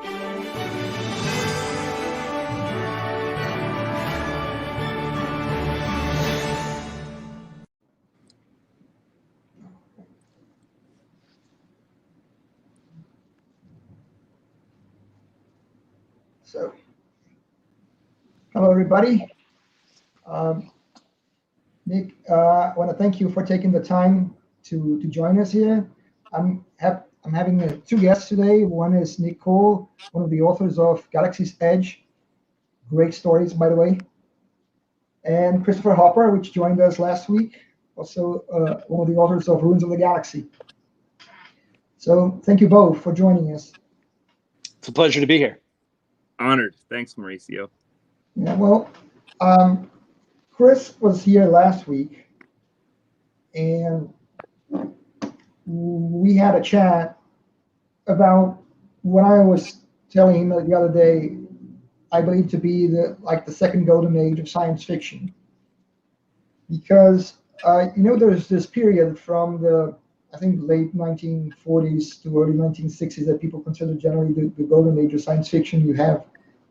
So, hello everybody. Nick, I want to thank you for taking the time to join us here. I'm having two guests today. One is Nick Cole, one of the authors of Galaxy's Edge. Great stories, by the way. And Christopher Hopper, which joined us last week, also one of the authors of Ruins of the Galaxy. So thank you both for joining us. It's a pleasure to be here. Honored. Thanks, Mauricio. Yeah, well, Chris was here last week, and we had a chat about what I was telling him the other day. I believe to be the second golden age of science fiction, because there's this period from the I think late 1940s to early 1960s that people consider generally the golden age of science fiction. You have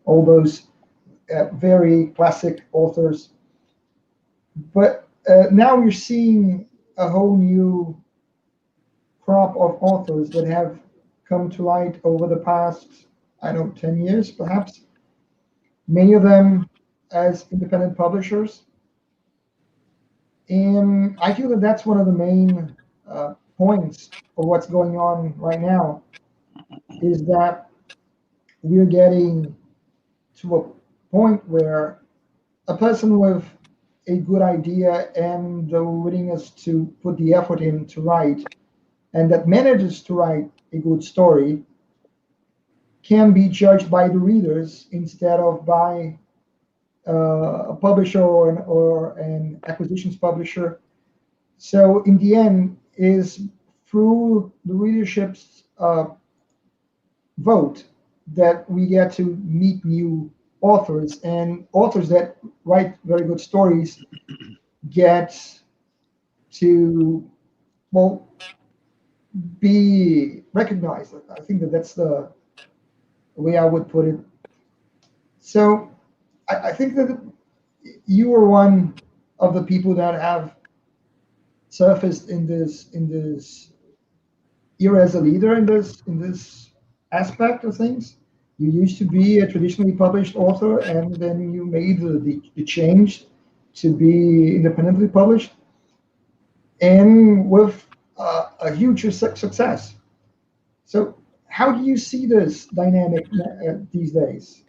all those very classic authors, but now we're seeing a whole new crop of authors that have come to light over the past, 10 years perhaps. Many of them as independent publishers. And I feel that that's one of the main points of what's going on right now, is that we're getting to a point where a person with a good idea and the willingness to put the effort in to write, and that manages to write a good story, can be judged by the readers instead of by a publisher or an acquisitions publisher. So in the end, is through the readership's vote that we get to meet new authors, and authors that write very good stories get to, well, be recognized. I think that's the way I would put it. So I think that you are one of the people that have surfaced in this era as a leader in this aspect of things. You used to be a traditionally published author, and then you made the change to be independently published, and with a huge success. So how do you see this dynamic these days?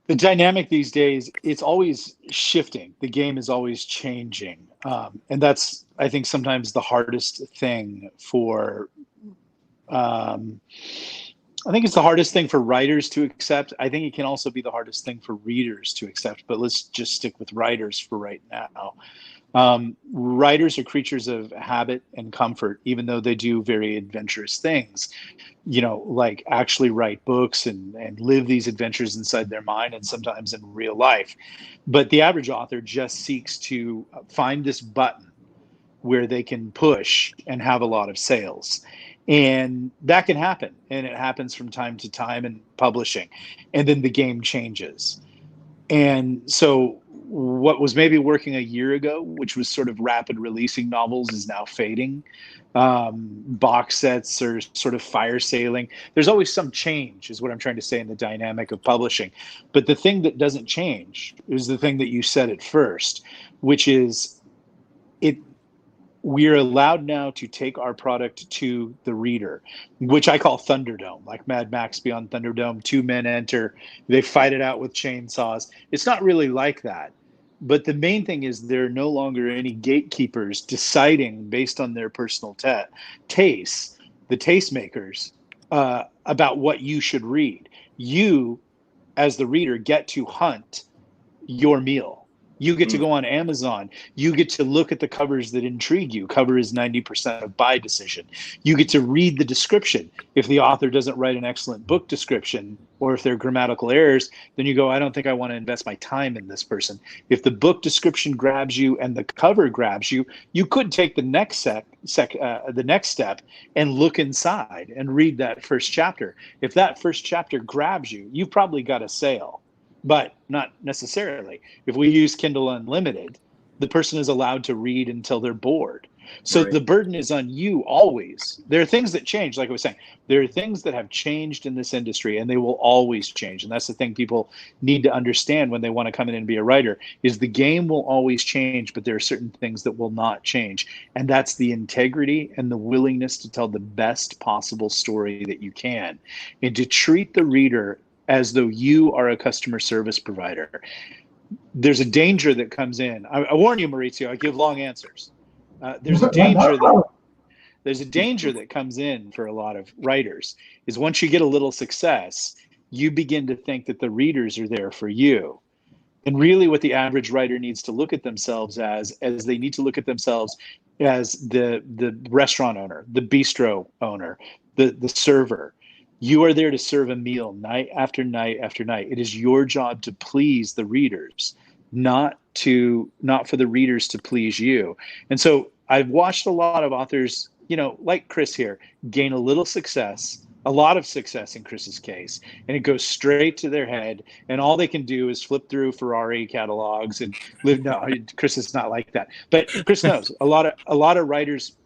The dynamic these days, it's always shifting. The game is always changing. And that's, I think, sometimes the hardest thing for, I think it's the hardest thing for writers to accept. I think it can also be the hardest thing for readers to accept, but let's just stick with writers for right now. Writers are creatures of habit and comfort, even though they do very adventurous things, like actually write books and live these adventures inside their mind and sometimes in real life. But the average author just seeks to find this button where they can push and have a lot of sales. And that can happen. And it happens from time to time in publishing. And then the game changes. And so what was maybe working a year ago, which was sort of rapid releasing novels, is now fading. Box sets are sort of fire sailing. There's always some change, is what I'm trying to say, in the dynamic of publishing. But the thing that doesn't change is the thing that you said at first, which is we're allowed now to take our product to the reader, which I call Thunderdome, like Mad Max Beyond Thunderdome. Two men enter, they fight it out with chainsaws. It's not really like that. But the main thing is there are no longer any gatekeepers deciding based on their personal tastes, the tastemakers, about what you should read. You, as the reader, get to hunt your meal. You get to go on Amazon. You get to look at the covers that intrigue you. Cover is 90% of buy decision. You get to read the description. If the author doesn't write an excellent book description, or if there are grammatical errors, then you go, I don't think I want to invest my time in this person. If the book description grabs you and the cover grabs you, you could take the next step and look inside and read that first chapter. If that first chapter grabs you, you've probably got a sale. But not necessarily. If we use Kindle Unlimited, the person is allowed to read until they're bored. So the burden is on you always. There are things that change, like I was saying. There are things that have changed in this industry, and they will always change. And that's the thing people need to understand when they want to come in and be a writer, is the game will always change, but there are certain things that will not change. And that's the integrity and the willingness to tell the best possible story that you can, and to treat the reader as though you are a customer service provider. There's a danger that comes in. I warn you, Maurizio, I give long answers. There's a danger that comes in for a lot of writers, is once you get a little success, you begin to think that the readers are there for you. And really what the average writer needs to look at themselves as they need to look at themselves as the restaurant owner, the bistro owner, the server. You are there to serve a meal night after night after night. It is your job to please the readers, not for the readers to please you. And so I've watched a lot of authors, like Chris here, gain a lot of success in Chris's case, and it goes straight to their head, and all they can do is flip through Ferrari catalogs and live. No, Chris is not like that. But Chris knows a lot of writers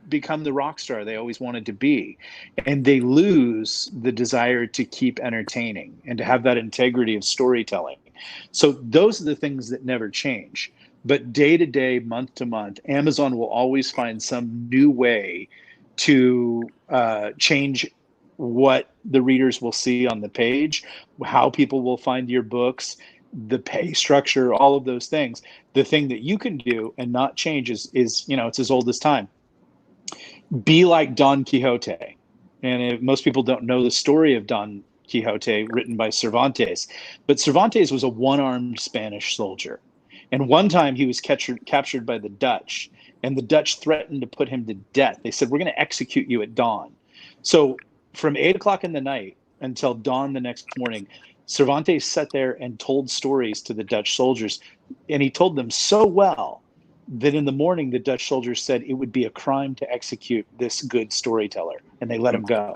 become the rock star they always wanted to be, and they lose the desire to keep entertaining and to have that integrity of storytelling. So those are the things that never change. But day to day, month to month, Amazon will always find some new way to change what the readers will see on the page, how people will find your books, the pay structure, all of those things. The thing that you can do and not change is it's as old as time. Be like Don Quixote. And most people don't know the story of Don Quixote, written by Cervantes. But Cervantes was a one-armed Spanish soldier. And one time he was captured by the Dutch, and the Dutch threatened to put him to death. They said, we're going to execute you at dawn. So from 8 o'clock in the night until dawn the next morning, Cervantes sat there and told stories to the Dutch soldiers. And he told them so well that in the morning, the Dutch soldiers said it would be a crime to execute this good storyteller, and they let him go.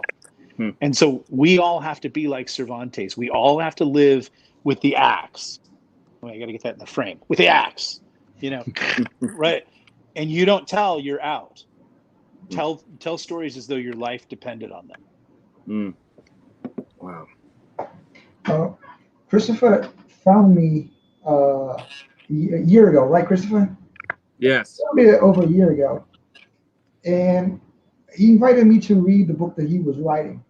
And so we all have to be like Cervantes. We all have to live with the axe. Well, I got to get that in the frame. With the axe, right? And you don't tell, you're out. Tell stories as though your life depended on them. Wow. Christopher found me a year ago, right, Christopher? Yes. Over a year ago. And he invited me to read the book that he was writing.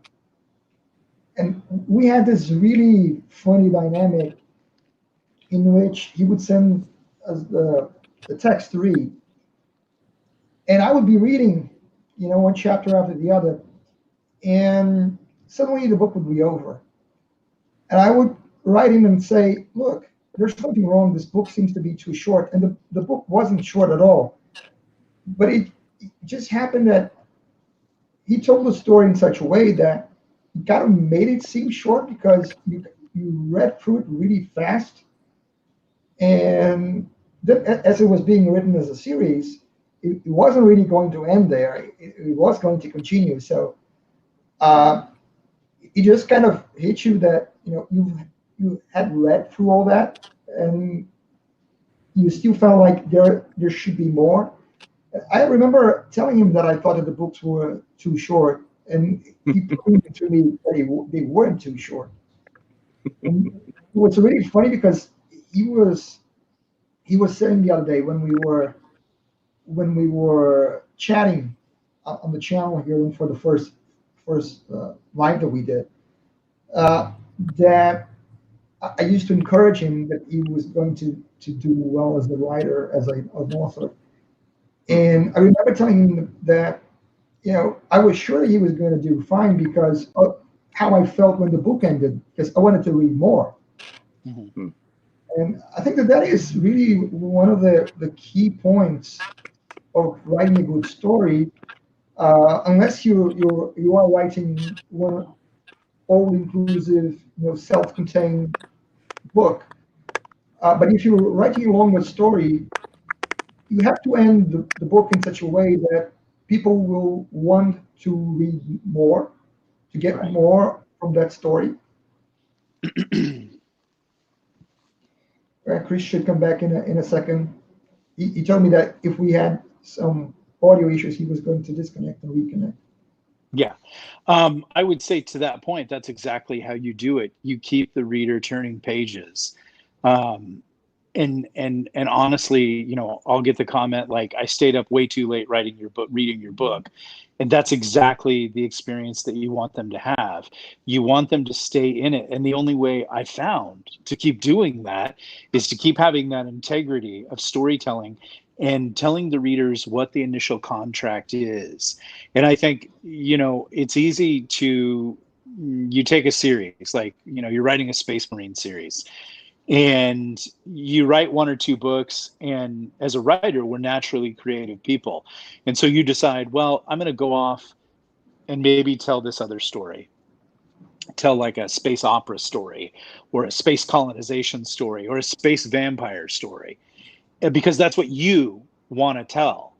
And we had this really funny dynamic in which he would send us the text to read. And I would be reading, one chapter after the other. And suddenly the book would be over. And I would write him and say, look, there's something wrong. This book seems to be too short. And the book wasn't short at all. But it just happened that he told the story in such a way that he kind of made it seem short because you read through it really fast. And then, as it was being written as a series, it wasn't really going to end there. It was going to continue. So it just kind of hit you that, you had read through all that, and you still felt like there should be more. I remember telling him that I thought that the books were too short, and he proved to me that they weren't too short. And it was really funny because he was saying the other day when we were chatting on the channel here for the first live that we did, that I used to encourage him that he was going to do well as a writer, as an author. And I remember telling him that, I was sure he was going to do fine because of how I felt when the book ended, because I wanted to read more. Mm-hmm. And I think that is really one of the key points of writing a good story. Unless you are writing one all-inclusive, self-contained book. But if you're writing a longer story, you have to end the book in such a way that people will want to read more, to get Right. more from that story. Chris should come back in a second. He told me that if we had some audio issues, he was going to disconnect and reconnect. Yeah. I would say to that point, that's exactly how you do it. You keep the reader turning pages. Um, and honestly, I'll get the comment like, I stayed up way too late reading your book. And that's exactly the experience that you want them to have. You want them to stay in it. And the only way I found to keep doing that is to keep having that integrity of storytelling and telling the readers what the initial contract is. And I think, it's easy to, you take a series, like, you're writing a Space Marine series and you write one or two books. And as a writer, we're naturally creative people. And so you decide, well, I'm going to go off and maybe tell this other story, tell like a space opera story or a space colonization story or a space vampire story, because that's what you want to tell.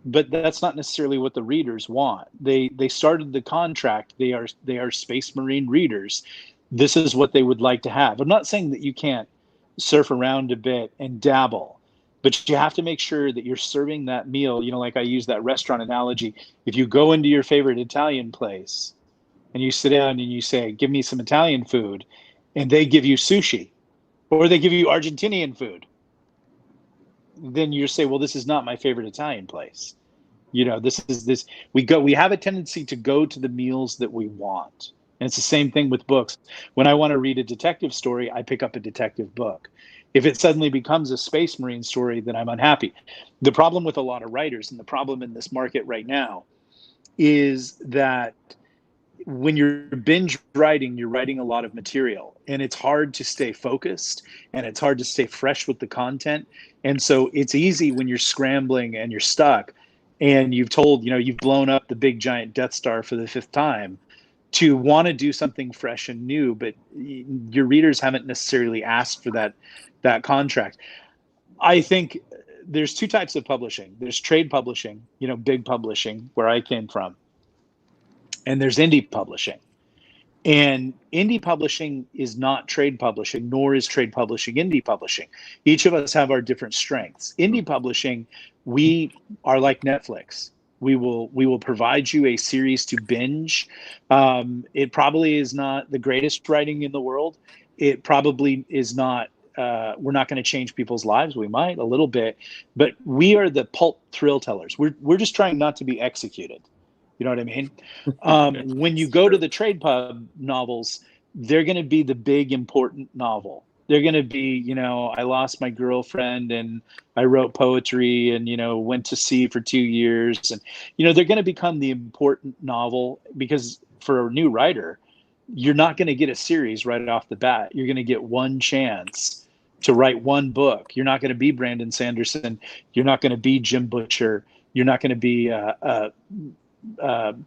But that's not necessarily what the readers want. They started the contract. They are Space Marine readers. This is what they would like to have. I'm not saying that you can't surf around a bit and dabble, but you have to make sure that you're serving that meal. Like I use that restaurant analogy. If you go into your favorite Italian place and you sit down and you say, "Give me some Italian food," and they give you sushi or they give you Argentinian food, then you say, "Well, this is not my favorite Italian place." We have a tendency to go to the meals that we want. And it's the same thing with books. When I want to read a detective story, I pick up a detective book. If it suddenly becomes a Space Marine story, then I'm unhappy. The problem with a lot of writers, and the problem in this market right now, is that when you're binge writing, you're writing a lot of material, and it's hard to stay focused and it's hard to stay fresh with the content. And so it's easy when you're scrambling and you're stuck and you've blown up the big giant Death Star for the fifth time, to want to do something fresh and new, but your readers haven't necessarily asked for that contract. I think there's two types of publishing. There's trade publishing, big publishing, where I came from, and there's indie publishing. And indie publishing is not trade publishing, nor is trade publishing indie publishing. Each of us have our different strengths. Indie publishing, we are like Netflix. We will provide you a series to binge. It probably is not the greatest writing in the world. It probably is not. We're not going to change people's lives. We might a little bit, but we are the pulp thrill tellers. We're just trying not to be executed. You know what I mean? When you go to the trade pub novels, they're going to be the big important novel. They're going to be, I lost my girlfriend and I wrote poetry and, went to sea for 2 years. And, they're going to become the important novel, because for a new writer, you're not going to get a series right off the bat. You're going to get one chance to write one book. You're not going to be Brandon Sanderson. You're not going to be Jim Butcher. You're not going to be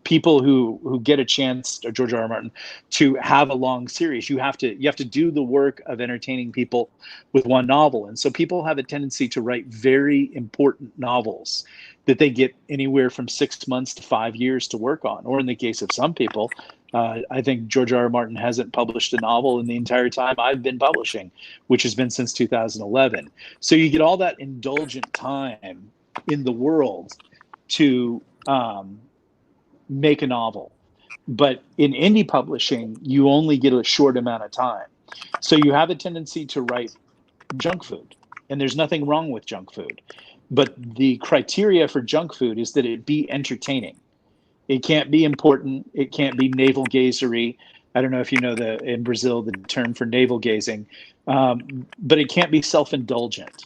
people who get a chance, or George R. R. Martin, to have a long series. You have to do the work of entertaining people with one novel. And so people have a tendency to write very important novels that they get anywhere from 6 months to 5 years to work on. Or in the case of some people, I think George R. R. Martin hasn't published a novel in the entire time I've been publishing, which has been since 2011. So you get all that indulgent time in the world to make a novel. But in indie publishing, you only get a short amount of time. So you have a tendency to write junk food. And there's nothing wrong with junk food. But the criteria for junk food is that it be entertaining. It can't be important. It can't be navel gazery. I don't know if you know in Brazil the term for navel gazing, but it can't be self-indulgent.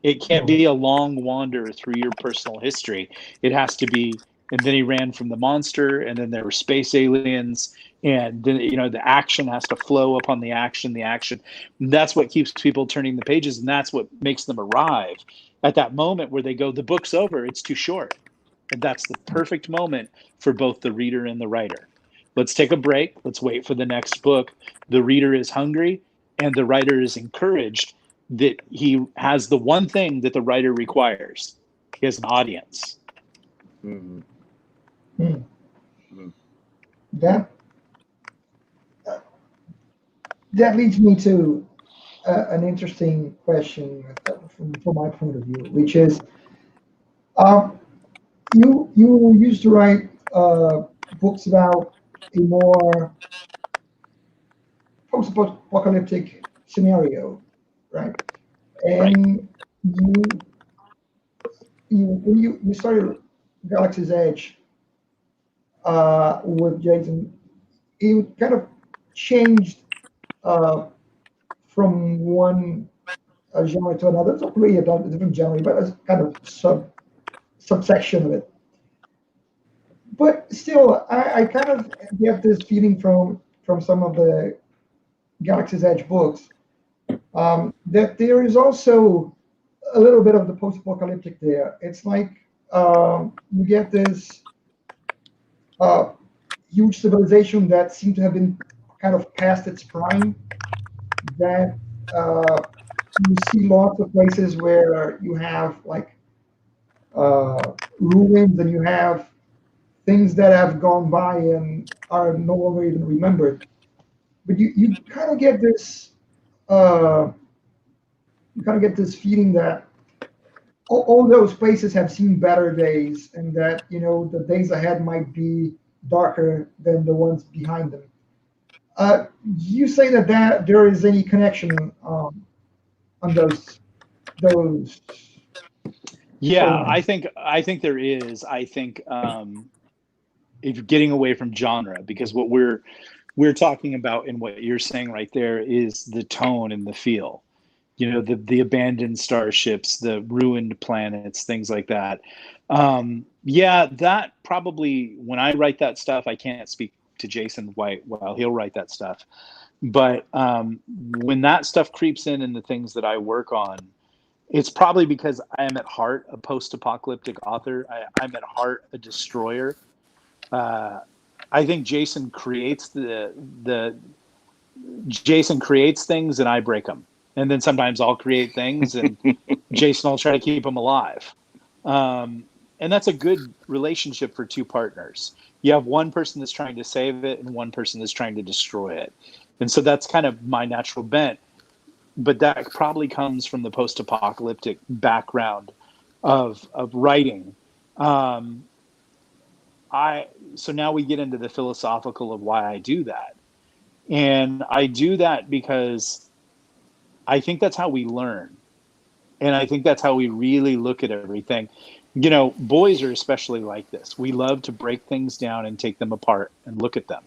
It can't be a long wander through your personal history. It has to be and then he ran from the monster, and then there were space aliens, and then the action has to flow upon the action. That's what keeps people turning the pages, and that's what makes them arrive at that moment where they go, the book's over, it's too short. And that's the perfect moment for both the reader and the writer. Let's take a break. Let's wait for the next book. The reader is hungry, and the writer is encouraged that he has the one thing that the writer requires. He has an audience. Mm-hmm. That leads me to an interesting question from my point of view, which is, you used to write books about a more post-apocalyptic scenario, right? And when you started Galaxy's Edge with Jason, it kind of changed from one genre to another. It's not really a different genre, but it's kind of subsection of it. But still, I kind of get this feeling from some of the Galaxy's Edge books that there is also a little bit of the post-apocalyptic there. It's like you get this huge civilization that seemed to have been kind of past its prime, that you see lots of places where you have like ruins, and you have things that have gone by and are no longer even remembered. But you kind of get this feeling that all those places have seen better days, and that the days ahead might be darker than the ones behind them. You say that there is any connection on those. Yeah, I think there is. I think if you're getting away from genre, because what we're talking about and what you're saying right there is the tone and the feel. The abandoned starships, the ruined planets, things like that. Yeah, that probably, when I write that stuff, I can't speak to Jason White while he'll write that stuff. But when that stuff creeps in the things that I work on, it's probably because I am at heart a post-apocalyptic author. I'm at heart a destroyer. I think Jason creates Jason creates things, and I break them. And then sometimes I'll create things, and Jason will try to keep them alive. And that's a good relationship for two partners. You have one person that's trying to save it, and one person that's trying to destroy it. And so that's kind of my natural bent. But that probably comes from the post-apocalyptic background of writing. So now we get into the philosophical of why I do that. And I do that because I think that's how we learn. And I think that's how we really look at everything. Boys are especially like this. We love to break things down and take them apart and look at them.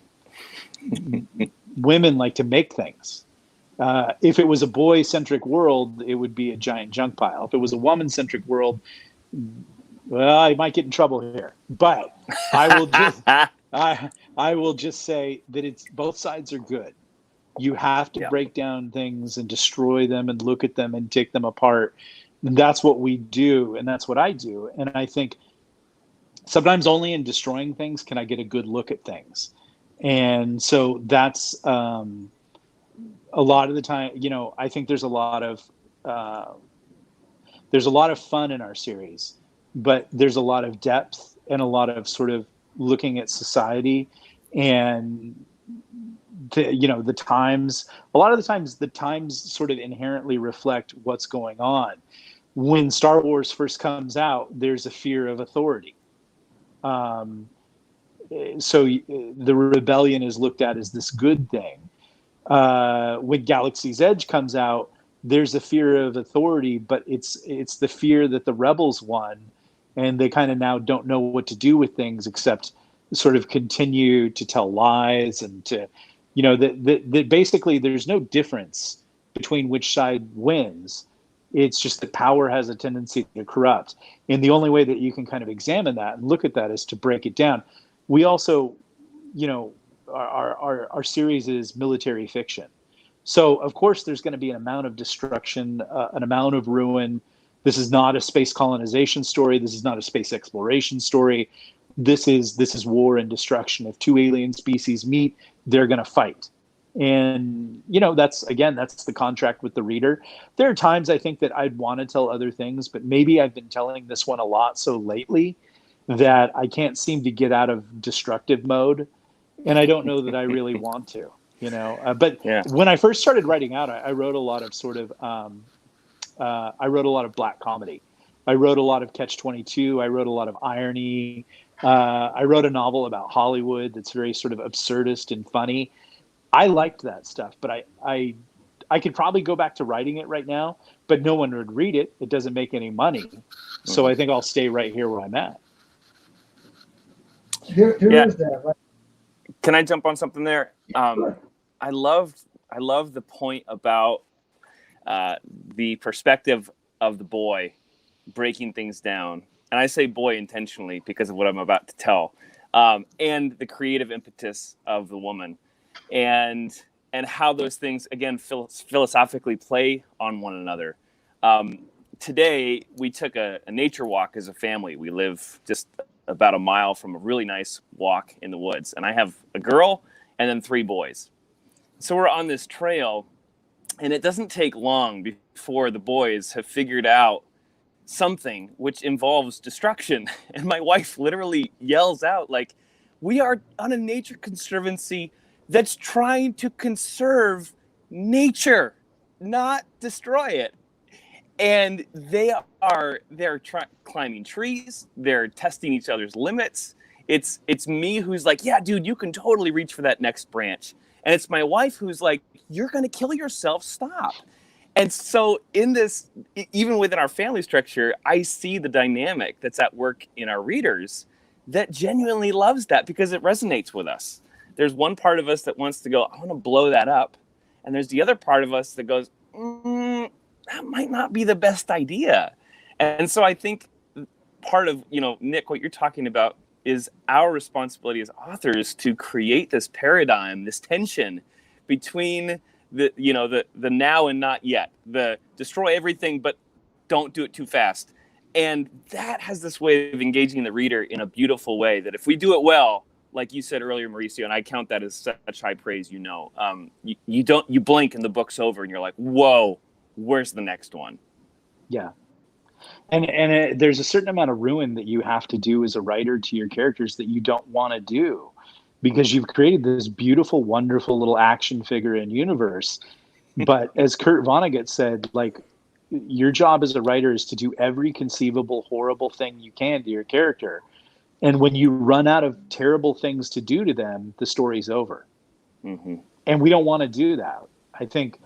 Women like to make things. If it was a boy-centric world, it would be a giant junk pile. If it was a woman-centric world, well, I might get in trouble here. But I will just say that it's both sides are good. You have to break down things and destroy them and look at them and take them apart. And that's what we do, and that's what I do. And I think sometimes only in destroying things can I get a good look at things. And so that's a lot of the time, I think there's a lot of fun in our series, but there's a lot of depth and a lot of sort of looking at society and the times. A lot of the times sort of inherently reflect what's going on. When Star Wars first comes out, there's a fear of authority. So the rebellion is looked at as this good thing. When Galaxy's Edge comes out, there's a fear of authority, but it's the fear that the rebels won, and they kind of now don't know what to do with things except sort of continue to tell lies and to, that basically there's no difference between which side wins. It's just that power has a tendency to corrupt. And the only way that you can kind of examine that and look at that is to break it down. We also, you know, our series is military fiction. So, of course, there's going to be an amount of destruction, an amount of ruin. This is not a space colonization story. This is not a space exploration story. This is war and destruction. If two alien species meet, they're going to fight. And, you know, that's the contract with the reader. There are times I think that I'd want to tell other things, but maybe I've been telling this one a lot so lately that I can't seem to get out of destructive mode. And I don't know that I really want to, you know. But Yeah. when I first started writing out, I wrote a lot of I wrote a lot of black comedy. I wrote a lot of Catch-22. I wrote a lot of irony. I wrote a novel about Hollywood that's very sort of absurdist and funny. I liked that stuff, but I could probably go back to writing it right now, but no one would read it. It doesn't make any money. So I think I'll stay right here where I'm at. There Yeah. is that. Right? Can I jump on something there? Sure. I love the point about the perspective of the boy breaking things down. And I say boy intentionally because of what I'm about to tell. And the creative impetus of the woman. And how those things, again, philosophically play on one another. Today, we took a nature walk as a family. We live just about a mile from a really nice walk in the woods. And I have a girl and then 3 boys. So we're on this trail, and it doesn't take long before the boys have figured out something which involves destruction. And my wife literally yells out, like, we are on a nature conservancy that's trying to conserve nature, not destroy it. And they're climbing trees. They're testing each other's limits. It's me who's like, yeah, dude, you can totally reach for that next branch. And it's my wife who's like, you're going to kill yourself. Stop. And so in this, even within our family structure, I see the dynamic that's at work in our readers that genuinely loves that because it resonates with us. There's one part of us that wants to go, I want to blow that up. And there's the other part of us that goes, that might not be the best idea. And so I think part of, Nick, what you're talking about is our responsibility as authors to create this paradigm, this tension between the now and not yet, the destroy everything, but don't do it too fast. And that has this way of engaging the reader in a beautiful way that if we do it well, like you said earlier, Mauricio, and I count that as such high praise, you blink and the book's over and you're like, whoa, where's the next one? Yeah. And there's a certain amount of ruin that you have to do as a writer to your characters that you don't want to do because you've created this beautiful, wonderful little action figure and universe. But as Kurt Vonnegut said, like, your job as a writer is to do every conceivable horrible thing you can to your character. And when you run out of terrible things to do to them, the story's over. Mm-hmm. And we don't want to do that. I think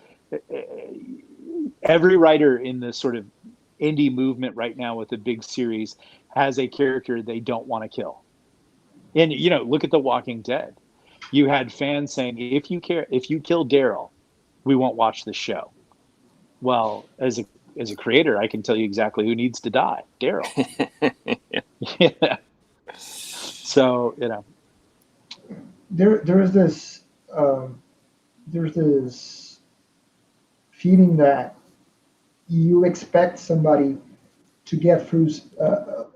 every writer in the sort of indie movement right now with a big series has a character they don't want to kill. And, look at The Walking Dead. You had fans saying, if you kill Daryl, we won't watch the show. Well, as a creator, I can tell you exactly who needs to die. Daryl. Yeah. So, There's this feeling that you expect somebody to get through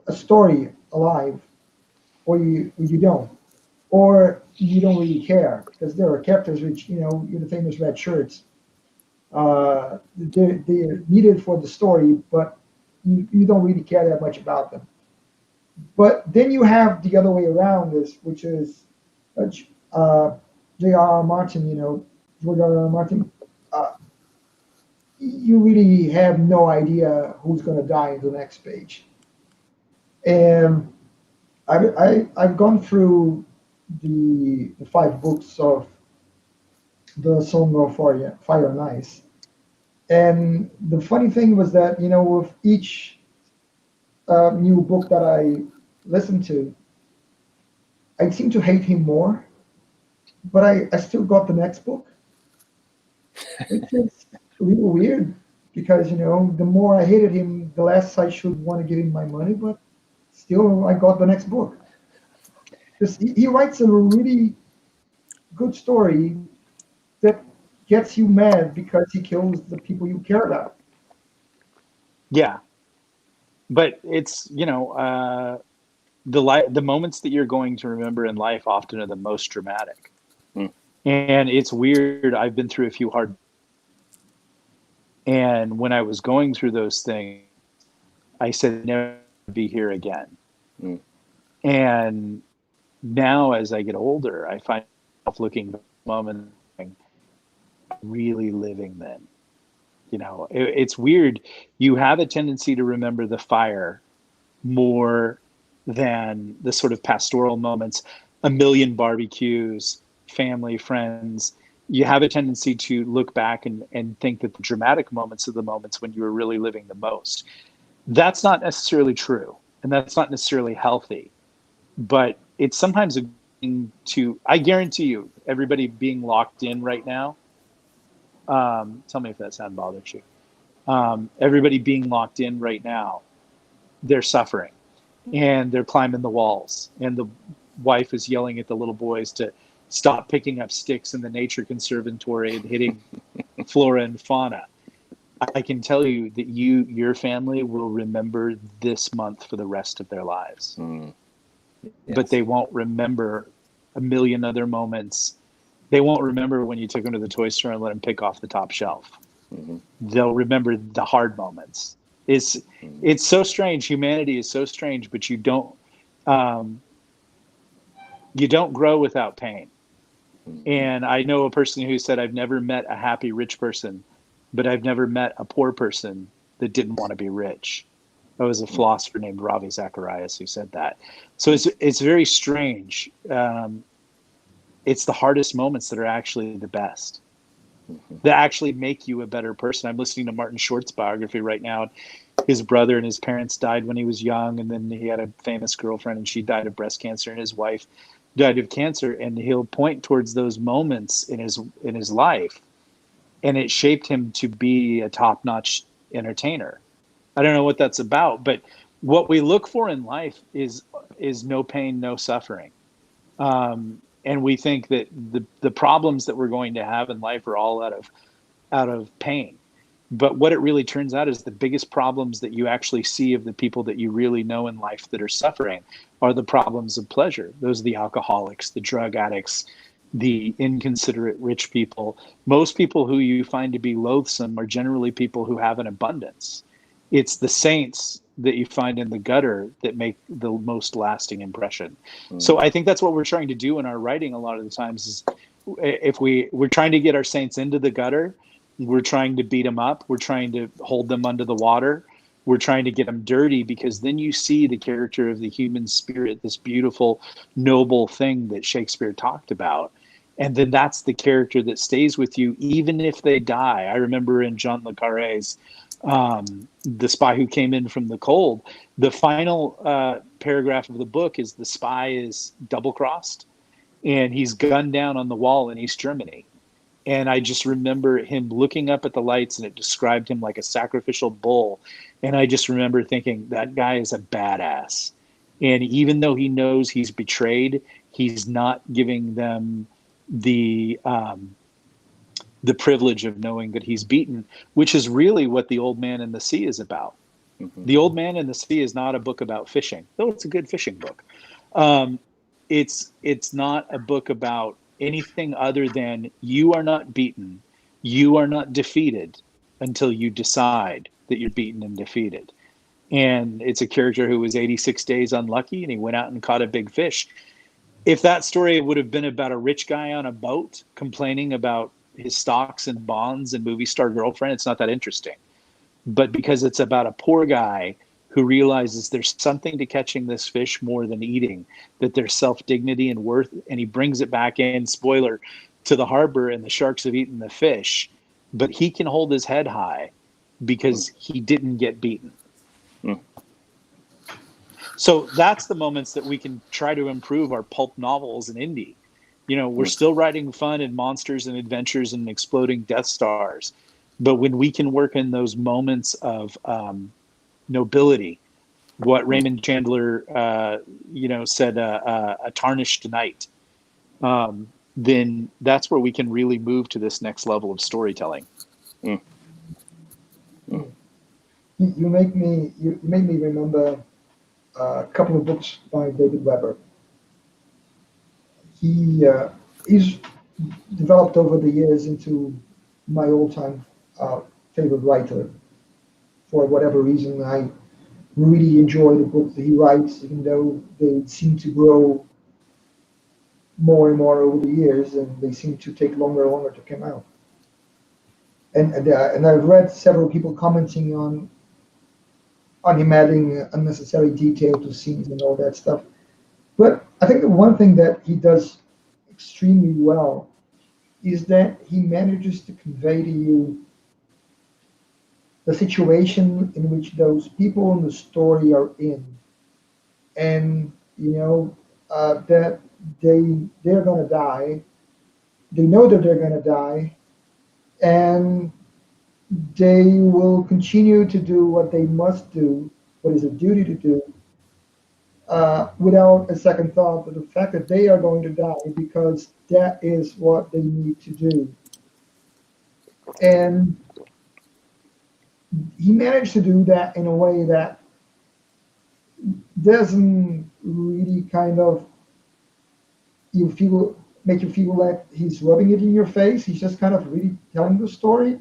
a story alive, or you don't, or you don't really care because there are characters which you're the famous red shirts. They're needed for the story, but you don't really care that much about them. But then you have the other way around, which is J.R.R. Martin. George R.R. Martin. You really have no idea who's going to die in the next page. And I've gone through the 5 books of the Song of Fire and Ice. And the funny thing was that, with each new book that I listened to, I seem to hate him more, but I still got the next book. It's just really weird. because the more I hated him, the less I should want to give him my money. But still, I got the next book. Because he writes a really good story that gets you mad because he kills the people you care about. Yeah, but it's the moments that you're going to remember in life often are the most dramatic. Mm. And it's weird. I've been through a few hard, and when I was going through those things, I said never be here again. Mm. And now, as I get older, I find myself looking back at the moment, and really living then. It's weird. You have a tendency to remember the fire more than the sort of pastoral moments, a million barbecues, family, friends. You have a tendency to look back and think that the dramatic moments are the moments when you were really living the most. That's not necessarily true, and that's not necessarily healthy, but it's sometimes a thing to, I guarantee you, everybody being locked in right now, tell me if that sound bothers you. Everybody being locked in right now, they're suffering and they're climbing the walls, and the wife is yelling at the little boys to stop picking up sticks in the nature conservatory and hitting flora and fauna. I can tell you that your family will remember this month for the rest of their lives. Mm. But Yes. they won't remember a million other moments. They won't remember when you took them to the toy store and let them pick off the top shelf. Mhm. They'll remember the hard moments. It's so strange. Humanity is so strange, but um, you don't grow without pain. And I know a person who said, I've never met a happy rich person, but I've never met a poor person that didn't want to be rich. That was a philosopher named Ravi Zacharias who said that. So it's very strange. It's the hardest moments that are actually the best, that actually make you a better person. I'm listening to Martin Short's biography right now. His brother and his parents died when he was young, and then he had a famous girlfriend, and she died of breast cancer, and his wife died of cancer. And he'll point towards those moments in his life, and it shaped him to be a top-notch entertainer. I don't know what that's about, but what we look for in life is no pain, no suffering. And we think that the problems that we're going to have in life are all out of pain. But what it really turns out is the biggest problems that you actually see of the people that you really know in life that are suffering are the problems of pleasure. Those are the alcoholics, the drug addicts, the inconsiderate rich people. Most people who you find to be loathsome are generally people who have an abundance. It's the saints that you find in the gutter that make the most lasting impression. So I think that's what we're trying to do in our writing a lot of the times is if we're trying to get our saints into the gutter, we're trying to beat them up, we're trying to hold them under the water, we're trying to get them dirty, because then you see the character of the human spirit, this beautiful, noble thing that Shakespeare talked about. And then that's the character that stays with you, even if they die. I remember in John le Carré's The Spy Who Came In From the Cold, the final paragraph of the book is the spy is double-crossed, and he's gunned down on the wall in East Germany. And I just remember him looking up at the lights, and it described him like a sacrificial bull. And I just remember thinking, that guy is a badass. And even though he knows he's betrayed, he's not giving them the privilege of knowing that he's beaten, which is really what The Old Man and the Sea is about. Mm-hmm. The Old Man and the Sea is not a book about fishing, though it's a good fishing book. It's not a book about anything other than you are not beaten, you are not defeated until you decide that you're beaten and defeated. And it's a character who was 86 days unlucky, and he went out and caught a big fish. If that story would have been about a rich guy on a boat complaining about his stocks and bonds and movie star girlfriend, it's not that interesting. But because it's about a poor guy who realizes there's something to catching this fish more than eating, that there's self-dignity and worth, and he brings it back in, spoiler, to the harbor, and the sharks have eaten the fish, but he can hold his head high because he didn't get beaten. So that's the moments that we can try to improve our pulp novels and indie. We're still writing fun and monsters and adventures and exploding Death Stars, But when we can work in those moments of nobility, what Raymond Chandler, said, a tarnished knight, then that's where we can really move to this next level of storytelling. Mm. You make me remember a couple of books by David Weber. He's developed over the years into my all-time favorite writer. For whatever reason, I really enjoy the books that he writes, even though they seem to grow more and more over the years, and they seem to take longer and longer to come out. And I've read several people commenting on him adding unnecessary detail to scenes and all that stuff. But I think the one thing that he does extremely well is that he manages to convey to you the situation in which those people in the story are in, and that they're going to die. They know that they're going to die, and they will continue to do what they must do, what is a duty to do, without a second thought. But the fact that they are going to die because that is what they need to do. And he managed to do that in a way that doesn't really kind of make you feel like he's rubbing it in your face. He's just kind of really telling the story,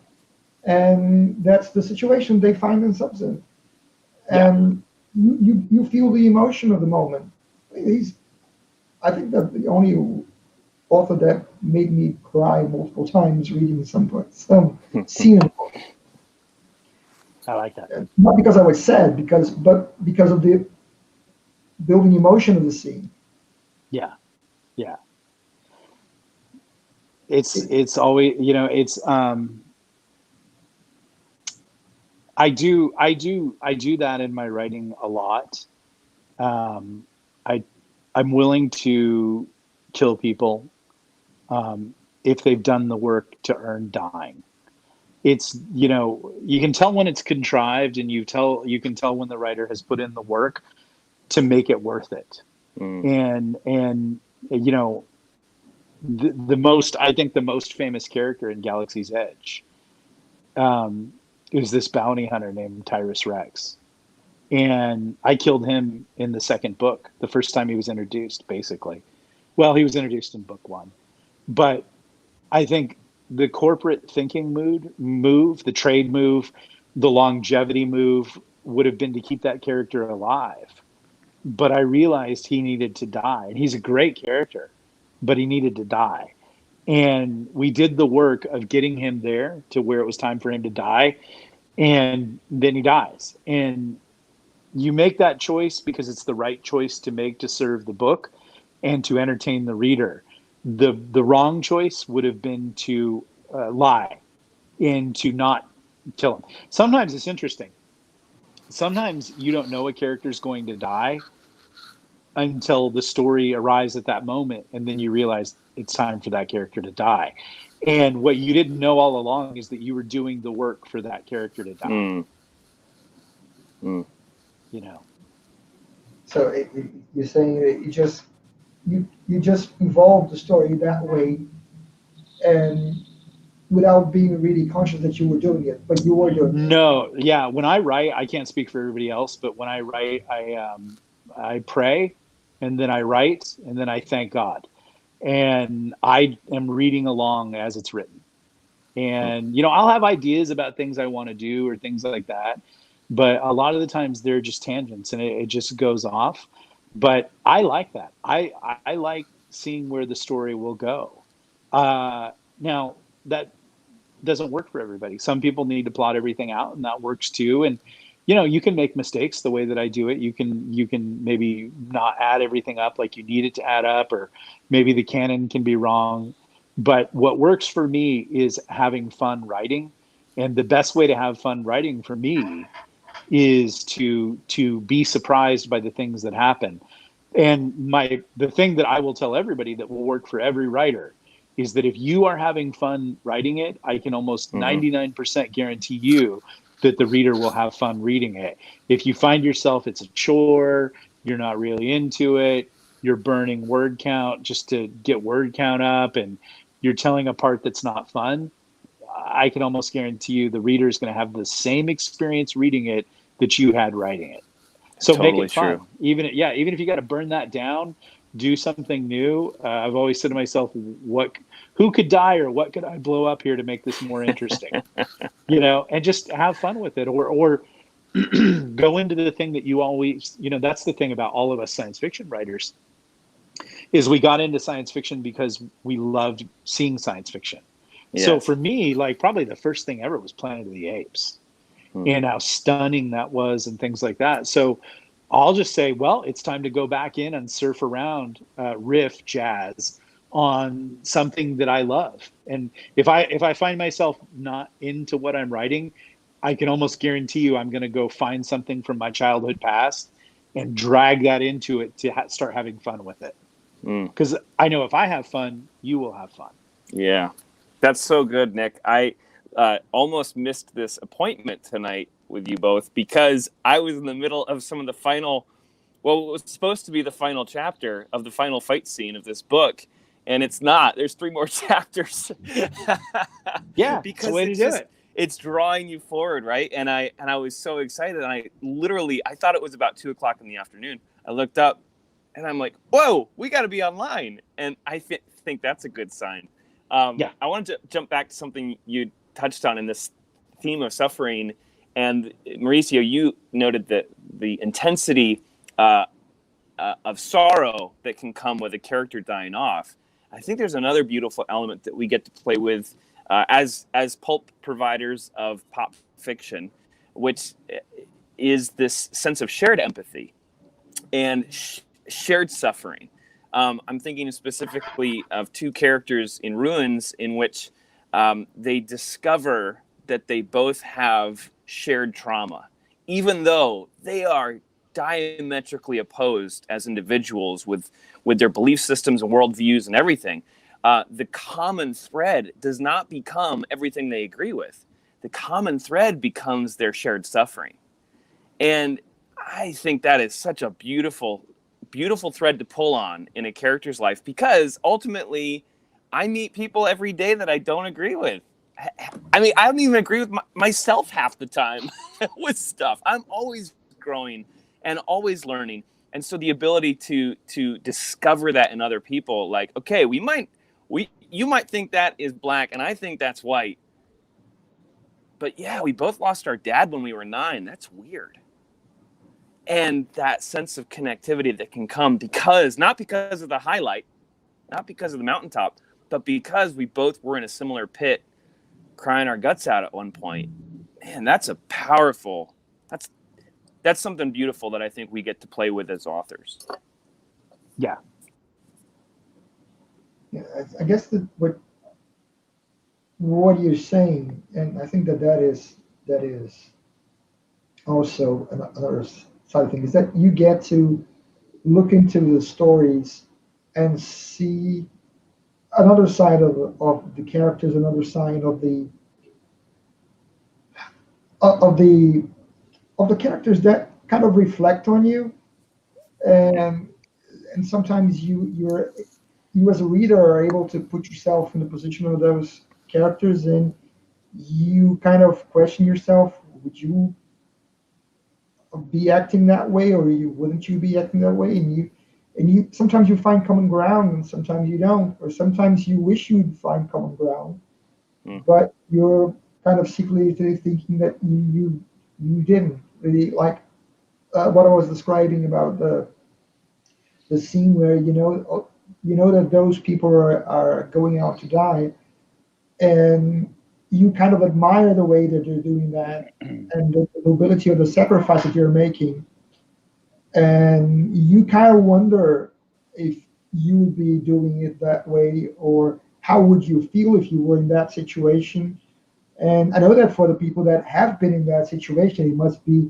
and that's the situation they find themselves in. And you feel the emotion of the moment. I think that the only author that made me cry multiple times reading some scene in the book. I like that. Not because I was sad, but because of the building emotion of the scene. Yeah. It's always, I do that in my writing a lot. I'm willing to kill people if they've done the work to earn dying. It's, you can tell when it's contrived, and you can tell when the writer has put in the work to make it worth it. And the most famous character in Galaxy's Edge is this bounty hunter named Tyrus Rex. And I killed him in the second book, the first time he was introduced, basically. Well, he was introduced in book 1. But I think the corporate thinking move, the trade move, the longevity move would have been to keep that character alive. But I realized he needed to die. And he's a great character, but he needed to die. And we did the work of getting him there to where it was time for him to die. And then he dies. And you make that choice because it's the right choice to make to serve the book and to entertain the reader. The wrong choice would have been to lie and to not kill him. Sometimes it's interesting. Sometimes you don't know a character's going to die until the story arrives at that moment, and then you realize it's time for that character to die. And what you didn't know all along is that you were doing the work for that character to die. So you're saying that you just evolved the story that way, and without being really conscious that you were doing it, but you were doing it. No, yeah. When I write, I can't speak for everybody else, but when I write, I pray, and then I write, and then I thank God, and I am reading along as it's written. And I'll have ideas about things I want to do or things like that, but a lot of the times they're just tangents, and it just goes off. But I like that. I like seeing where the story will go. Now that doesn't work for everybody. Some people need to plot everything out, and that works too. And you can make mistakes the way that I do it. You can maybe not add everything up like you need it to add up, or maybe the canon can be wrong. But what works for me is having fun writing. And the best way to have fun writing for me is to be surprised by the things that happen. And the thing that I will tell everybody that will work for every writer is that if you are having fun writing it, I can almost 99% guarantee you that the reader will have fun reading it. If you find yourself, it's a chore, you're not really into it, you're burning word count just to get word count up, and you're telling a part that's not fun, I can almost guarantee you the reader is going to have the same experience reading it that you had writing it. So Totally make it fun. true. Even if you got to burn that down, do something new. I've always said to myself, who could die or what could I blow up here to make this more interesting? And just have fun with it, or go into the thing that you always, that's the thing about all of us science fiction writers, is we got into science fiction because we loved seeing science fiction. Yes. So for me, like, probably the first thing ever was Planet of the Apes, and how stunning that was and things like that. So I'll just say, well, it's time to go back in and surf around, riff jazz on something that I love. And if I find myself not into what I'm writing, I can almost guarantee you I'm going to go find something from my childhood past and drag that into it to start having fun with it. Because I know if I have fun, you will have fun. Yeah, that's so good, Nick. I almost missed this appointment tonight with you both because I was in the middle of some of the final, well, it was supposed to be the final chapter of the final fight scene of this book, and it's not. There's 3 more chapters. Yeah, because it's the way to do it. It's drawing you forward, right? And I was so excited. And I thought it was about 2:00 in the afternoon. I looked up, and I'm like, whoa, we got to be online. And I think that's a good sign. I wanted to jump back to something you touched on in this theme of suffering. And Mauricio, you noted that the intensity of sorrow that can come with a character dying off. I think there's another beautiful element that we get to play with as pulp providers of pop fiction, which is this sense of shared empathy and shared suffering. I'm thinking specifically of 2 characters in Ruins in which they discover that they both have shared trauma, even though they are diametrically opposed as individuals with their belief systems and worldviews and everything. The common thread does not become everything they agree with. The common thread becomes their shared suffering. And I think that is such a beautiful, beautiful thread to pull on in a character's life, because ultimately I meet people every day that I don't agree with. I mean, I don't even agree with myself half the time with stuff. I'm always growing and always learning. And so the ability to discover that in other people, like, okay, you might think that is black and I think that's white. But yeah, we both lost our dad when we were 9. That's weird. And that sense of connectivity that can come not because of the highlight, not because of the mountaintop, but because we both were in a similar pit crying our guts out at one point. Man, that's a powerful, that's something beautiful that I think we get to play with as authors. Yeah. Yeah, I guess what you're saying, and I think that is also another side of things, is that you get to look into the stories and see another side of the characters, another side of the characters that kind of reflect on you, and sometimes you as a reader are able to put yourself in the position of those characters, and you kind of question yourself: would you be acting that way, or wouldn't you be acting that way? And you sometimes you find common ground, and sometimes you don't, or sometimes you wish you'd find common ground, but you're kind of secretly thinking that you didn't really, like what I was describing about the scene where you know that those people are going out to die, and you kind of admire the way that they're doing that and the nobility of the sacrifice that you're making, and you kind of wonder if you would be doing it that way, or how would you feel if you were in that situation. And I know that for the people that have been in that situation, it must be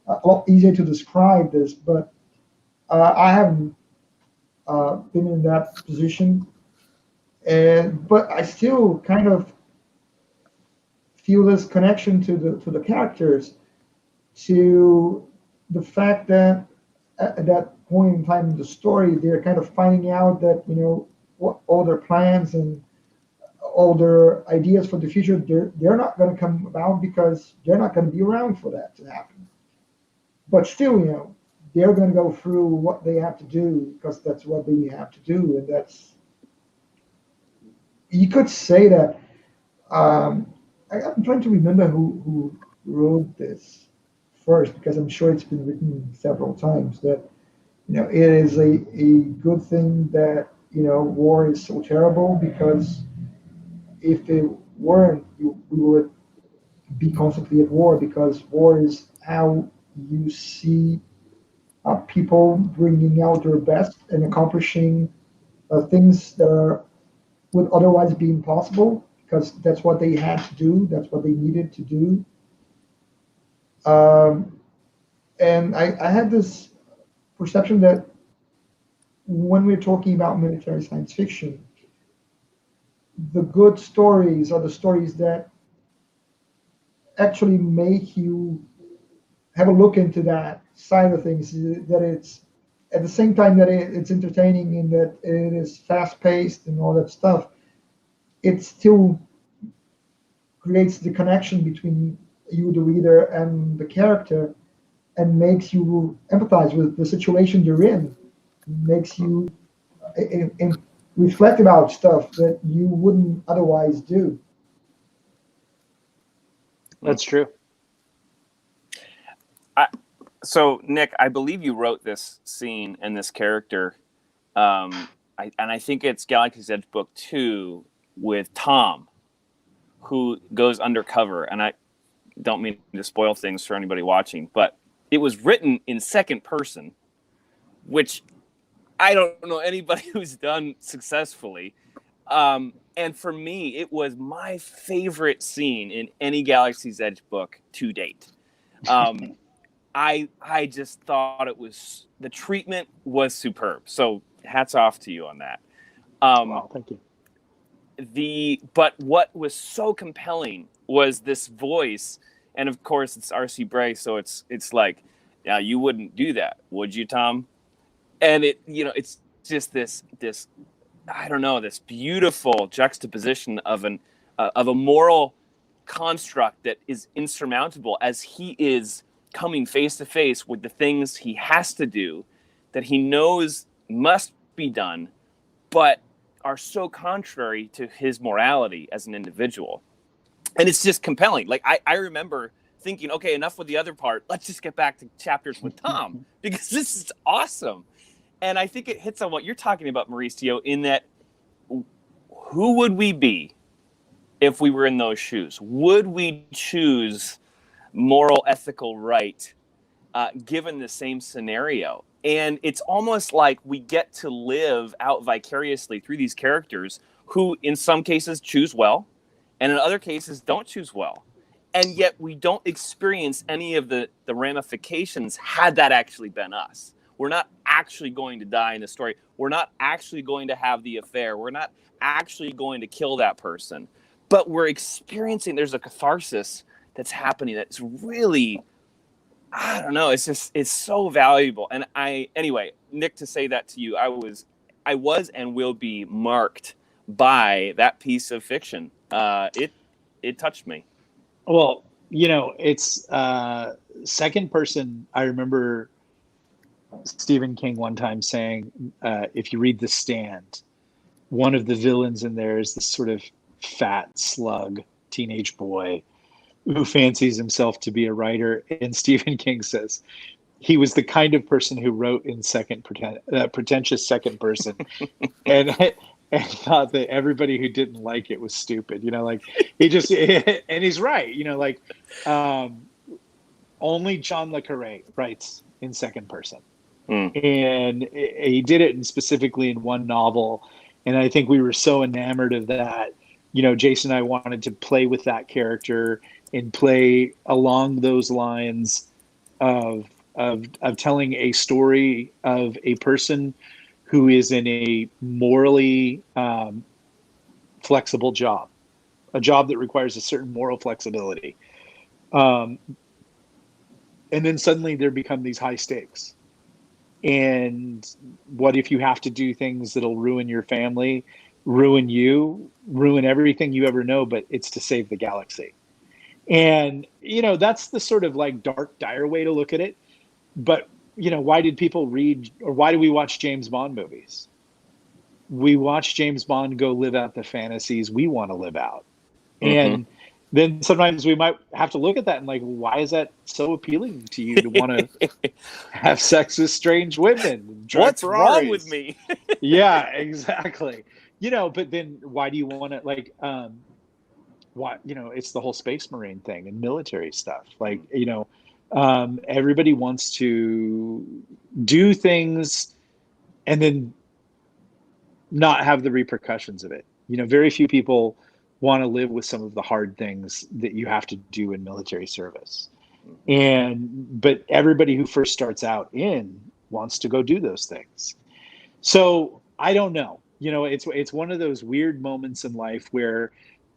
a lot easier to describe this, but I haven't been in that position. But I still kind of feel this connection to the characters, to the fact that at that point in time in the story, they're kind of finding out that, what all their plans and all their ideas for the future, they're not going to come about because they're not going to be around for that to happen. But still, they're going to go through what they have to do because that's what they have to do, and that's, you could say that. I'm trying to remember who wrote this first, because I'm sure it's been written several times, that it is a good thing that war is so terrible, because if it weren't, we would be constantly at war, because war is how you see people bringing out their best and accomplishing things that would otherwise be impossible, because that's what they had to do, that's what they needed to do. Um, and I had this perception that when we're talking about military science fiction, the good stories are the stories that actually make you have a look into that side of things. That it's at the same time that it's entertaining and that it is fast paced and all that stuff. It still creates the connection between you, the reader, and the character, and makes you empathize with the situation you're in. Makes you reflect about stuff that you wouldn't otherwise do. That's true. So, Nick, I believe you wrote this scene and this character, and I think it's Galaxy's Edge book 2 with Tom, who goes undercover. And I don't mean to spoil things for anybody watching, but it was written in second person, which I don't know anybody who's done successfly. And for me, it was my favorite scene in any Galaxy's Edge book to date. I just thought the treatment was superb. So hats off to you on that. Wow, thank you. But what was so compelling was this voice, and of course it's R.C. Bray, so it's like, yeah, you wouldn't do that, would you, Tom? And it's just this I don't know, this beautiful juxtaposition of a moral construct that is insurmountable as he is coming face to face with the things he has to do that he knows must be done, but are so contrary to his morality as an individual. And it's just compelling. Like, I remember thinking, okay, enough with the other part. Let's just get back to chapters with Tom, because this is awesome. And I think it hits on what you're talking about, Mauricio, in that who would we be if we were in those shoes? Would we choose moral, ethical right, given the same scenario? And it's almost like we get to live out vicariously through these characters who, in some cases, choose well, and in other cases, don't choose well. And yet we don't experience any of the ramifications had that actually been us. We're not actually going to die in the story. We're not actually going to have the affair. We're not actually going to kill that person. But we're experiencing, there's a catharsis that's happening that's really, I don't know, it's so valuable. And anyway, Nick, to say that to you, I was and will be marked by that piece of fiction. It touched me. Well, it's second person. I remember Stephen King one time saying, if you read The Stand, one of the villains in there is this sort of fat slug teenage boy who fancies himself to be a writer. And Stephen King says he was the kind of person who wrote in pretentious second person and thought that everybody who didn't like it was stupid. Like he just, and he's right, only John le Carré writes in second person. And he did it specifically in one novel. And I think we were so enamored of that. Jason and I wanted to play with that character and play along those lines of telling a story of a person who is in a morally flexible job, a job that requires a certain moral flexibility. And then suddenly there become these high stakes. And what if you have to do things that'll ruin your family, ruin you, ruin everything you ever know, but it's to save the galaxy? And, that's the sort of like dark, dire way to look at it. But, why did people read, or why do we watch James Bond movies? We watch James Bond go live out the fantasies we want to live out. And then sometimes we might have to look at that and like, why is that so appealing to you to want to have sex with strange women? And drive What's Ferraris? wrong with me? Yeah, exactly. But then why do you want to why, it's the whole Space Marine thing and military stuff. Like, everybody wants to do things and then not have the repercussions of it. Very few people want to live with some of the hard things that you have to do in military service. But everybody who first starts out in wants to go do those things. So I don't know. It's one of those weird moments in life where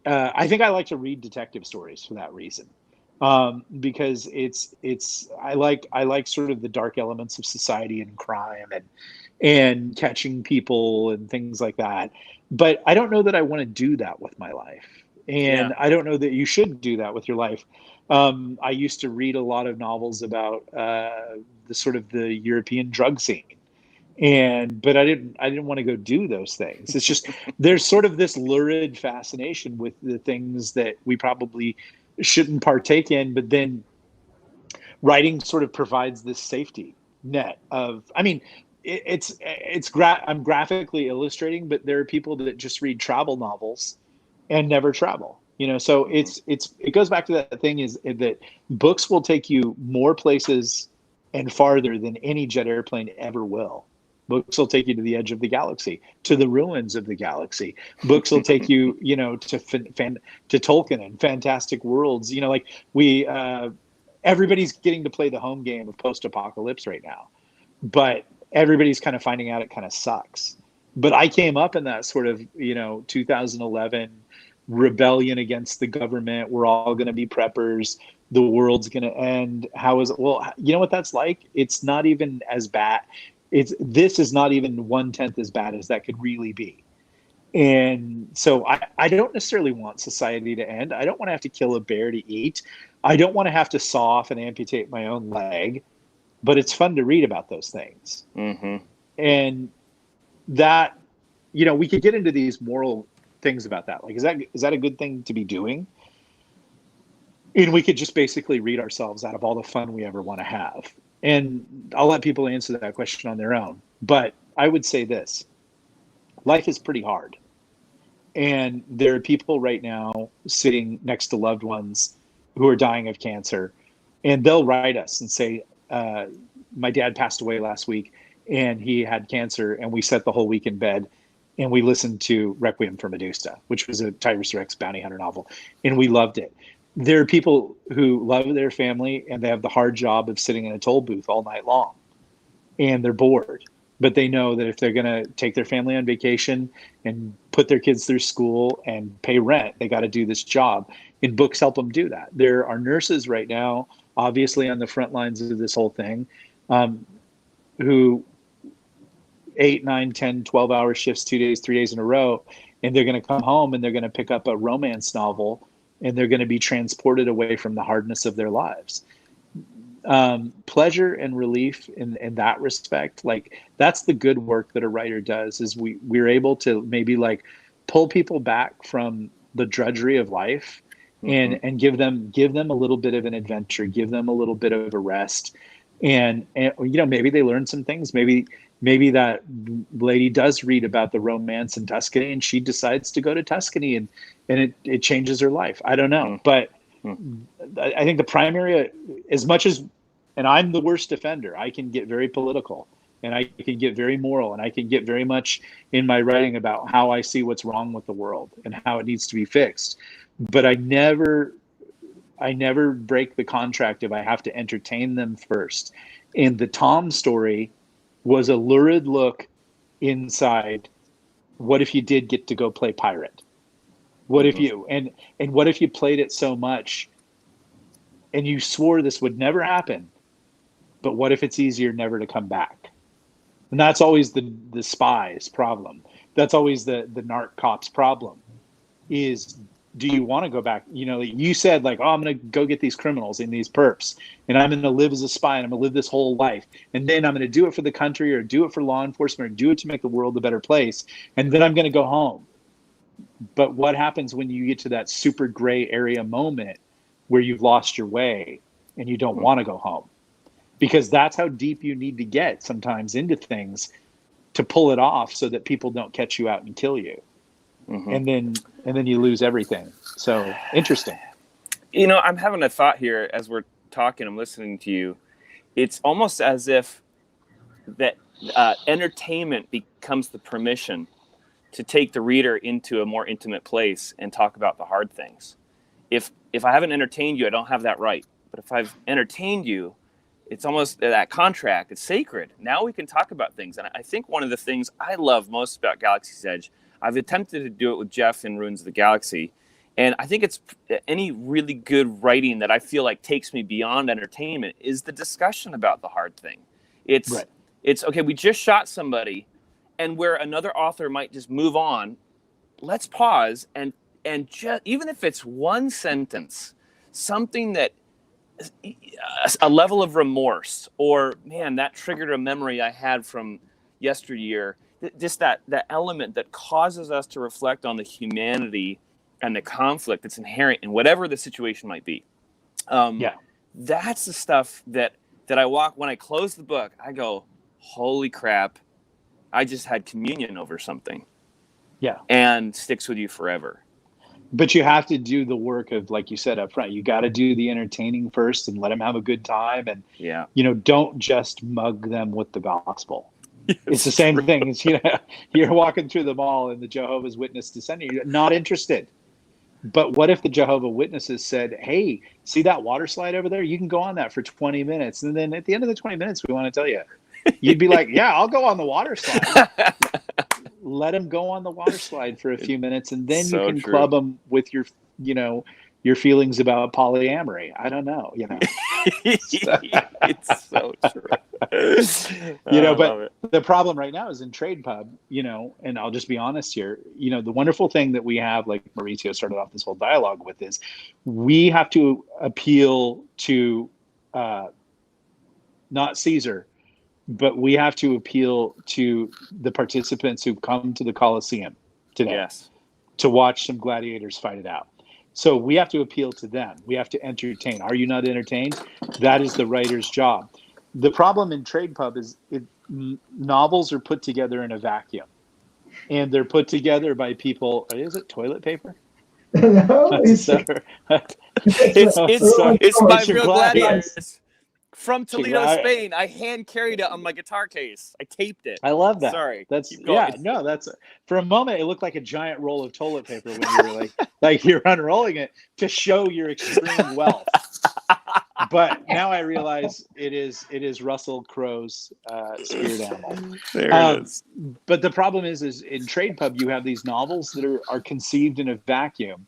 I think I like to read detective stories for that reason. Because I like sort of the dark elements of society and crime and catching people and things like that. But I don't know that I want to do that with my life. And I don't know that you should do that with your life. I used to read a lot of novels about the sort of the European drug scene. But I didn't want to go do those things. It's just, there's sort of this lurid fascination with the things that we probably shouldn't partake in, but then writing sort of provides this safety net of, I'm graphically illustrating, but there are people that just read travel novels and never travel. So it goes back to that thing is that books will take you more places and farther than any jet airplane ever will. Books will take you to the edge of the galaxy, to the ruins of the galaxy. Books will take you, to Tolkien and fantastic worlds. Everybody's getting to play the home game of post-apocalypse right now, but everybody's kind of finding out it kind of sucks. But I came up in that sort of, 2011 rebellion against the government. We're all going to be preppers. The world's going to end. How is it? Well, you know what that's like? It's not even as bad. This is not even 1/10 as bad as that could really be. And so I don't necessarily want society to end. I don't want to have to kill a bear to eat. I don't want to have to saw off and amputate my own leg, but it's fun to read about those things. And that, we could get into these moral things about that. Like, is that a good thing to be doing? And we could just basically read ourselves out of all the fun we ever want to have. And I'll let people answer that question on their own. But I would say this: life is pretty hard. And there are people right now sitting next to loved ones who are dying of cancer. And they'll write us and say, my dad passed away last week and he had cancer. And we sat the whole week in bed and we listened to Requiem for Medusa, which was a Tyrus Rex bounty hunter novel. And we loved it. There are people who love their family and they have the hard job of sitting in a toll booth all night long and they're bored, but they know that if they're going to take their family on vacation and put their kids through school and pay rent, they got to do this job, and books help them do that. There are nurses right now, obviously on the front lines of this whole thing, who 8, 9, 10, 12-hour shifts, 2 days, 3 days in a row, and they're going to come home and they're going to pick up a romance novel and they're going to be transported away from the hardness of their lives. Pleasure and relief in that respect, like that's the good work that a writer does, is we're able to maybe like pull people back from the drudgery of life and give them a little bit of an adventure, give them a little bit of a rest. And maybe they learn some things. Maybe that lady does read about the romance in Tuscany and she decides to go to Tuscany and it changes her life. I don't know. But I think the primary, as much as, and I'm the worst offender, I can get very political and I can get very moral and I can get very much in my writing about how I see what's wrong with the world and how it needs to be fixed. But I never break the contract if I have to entertain them first. And the Tom story was a lurid look inside. What if you did get to go play pirate? What if you and what if you played it so much and you swore this would never happen, but what if it's easier never to come back? And that's always the spy's problem. That's always the narc cop's problem is, do you want to go back? You know, you said like, oh, I'm going to go get these criminals in these perps and I'm going to live as a spy and I'm going to live this whole life. And then I'm going to do it for the country or do it for law enforcement or do it to make the world a better place. And then I'm going to go home. But what happens when you get to that super gray area moment where you've lost your way and you don't want to go home? Because that's how deep you need to get sometimes into things to pull it off so that people don't catch you out and kill you. And then you lose everything. So interesting. You know, I'm having a thought here as we're talking. I'm listening to you. It's almost as if that entertainment becomes the permission to take the reader into a more intimate place and talk about the hard things. If I haven't entertained you, I don't have that right. But if I've entertained you, it's almost that contract. It's sacred. Now we can talk about things. And I think one of the things I love most about Galaxy's Edge, I've attempted to do it with Jeff in Ruins of the Galaxy. And I think it's any really good writing that I feel like takes me beyond entertainment is the discussion about the hard thing. It's okay, we just shot somebody, and where another author might just move on, let's pause and just, even if it's one sentence, something that a level of remorse, or man, that triggered a memory I had from yesteryear. Just that element that causes us to reflect on the humanity and the conflict that's inherent in whatever the situation might be. That's the stuff that I walk when I close the book. I go, holy crap! I just had communion over something. Yeah, and sticks with you forever. But you have to do the work of, like you said up front, you got to do the entertaining first and let them have a good time. And, you know, don't just mug them with the gospel. It's the same thing as, you know, you're walking through the mall and the Jehovah's Witness descending, you're not interested. But what if the Jehovah Witnesses said, hey, see that water slide over there? You can go on that for 20 minutes. And then at the end of the 20 minutes, we want to tell you, you'd be like, yeah, I'll go on the water slide. Let them go on the water slide for a few minutes, and then you can club them with your, you know, your feelings about polyamory. I don't know, you know. It's so true. You know, but the problem right now is in Trade Pub, you know, and I'll just be honest here, you know, the wonderful thing that we have, like Mauricio started off this whole dialogue with, is we have to appeal to not Caesar, but we have to appeal to the participants who've come to the Coliseum today to watch some gladiators fight it out. So we have to appeal to them. We have to entertain. Are you not entertained? That is the writer's job. The problem in Trade Pub is novels are put together in a vacuum. And they're put together by people. Is it toilet paper? No, it's by real gladiators. From Toledo, Spain. I hand carried it on my guitar case. I taped it. I love that. Sorry. That's that's for a moment it looked like a giant roll of toilet paper when you were like you're unrolling it to show your extreme wealth. But now I realize it is Russell Crowe's spirit animal. There it is. But the problem is in Trade Pub you have these novels that are conceived in a vacuum,